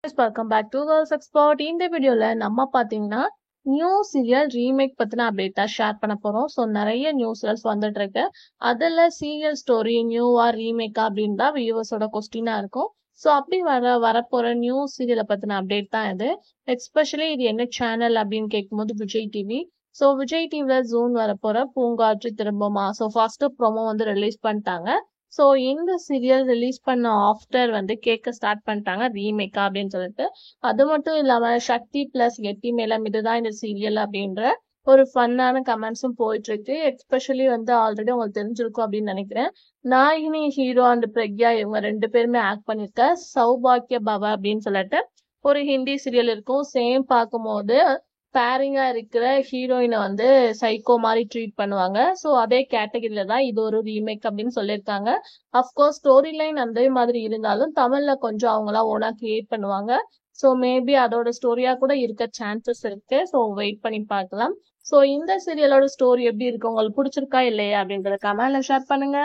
Welcome back to girls expert. இந்த வீடியோல நம்ம பாத்தீங்கன்னா நியூ சீரியல் ரீமேக் பத்தின அப்டேட் தான் ஷேர் பண்ண போறோம். ஸோ நிறைய நியூஸ்லஸ் வந்துட்டு இருக்கு. அதுல சீரியல் ஸ்டோரி நியூவா ரீமேக்கா அப்படின்னு தான் வியூவர்ஸோட கொஸ்டினா இருக்கும். ஸோ அப்படி வரப்போற நியூ சீரியலை பத்தின அப்டேட் தான் இது. எஸ்பெஷலி இது என்ன சேனல் அப்படின்னு கேட்கும்போது விஜய் டிவி. ஸோ விஜய் டிவில ஜூன் வரப்போற பூங்காற்று திரும்புமா. ஸோ ஃபர்ஸ்ட் ப்ரோமோ வந்து ரிலீஸ் பண்ணிட்டாங்க. ஸோ இந்த சீரியல் ரிலீஸ் பண்ண ஆஃப்டர் வந்து கேட்க ஸ்டார்ட் பண்ணிட்டாங்க ரீமேக்கா அப்படின்னு சொல்லிட்டு. அது மட்டும் இல்லாம சக்தி பிளஸ் எட்டி மேலம் இதுதான் இந்த சீரியல் அப்படின்ற ஒரு ஃபன்னான கமெண்ட்ஸும் போயிட்டு இருக்கு. எஸ்பெஷலி வந்து ஆல்ரெடி உங்களுக்கு தெரிஞ்சிருக்கும் அப்படின்னு நினைக்கிறேன். நாகினி ஹீரோ அண்ட் பிரக்யா இவங்க ரெண்டு பேருமே ஆக்ட் பண்ணிருக்க சௌபாக்கிய பவ அப்படின்னு சொல்லிட்டு ஒரு ஹிந்தி சீரியல் இருக்கும். சேம் பார்க்கும்போது பேரிங்கா இருக்கிற ஹீரோயினை வந்து சைக்கோ மாதிரி ட்ரீட் பண்ணுவாங்க. ஸோ அதே கேட்டகரியில தான் இது ஒரு ரீமேக் அப்படின்னு சொல்லியிருக்காங்க. அஃப்கோர்ஸ் ஸ்டோரி லைன் அதே மாதிரி இருந்தாலும் தமிழ்ல கொஞ்சம் அவங்களா ஓனா கிரியேட் பண்ணுவாங்க. ஸோ மேபி அதோட ஸ்டோரியா கூட இருக்க சான்சஸ் இருக்கு. ஸோ வெயிட் பண்ணி பார்க்கலாம். ஸோ இந்த சீரியலோட ஸ்டோரி எப்படி இருக்கு, உங்களுக்கு பிடிச்சிருக்கா இல்லையா அப்படின்றத கமெண்ட்ல ஷேர் பண்ணுங்க.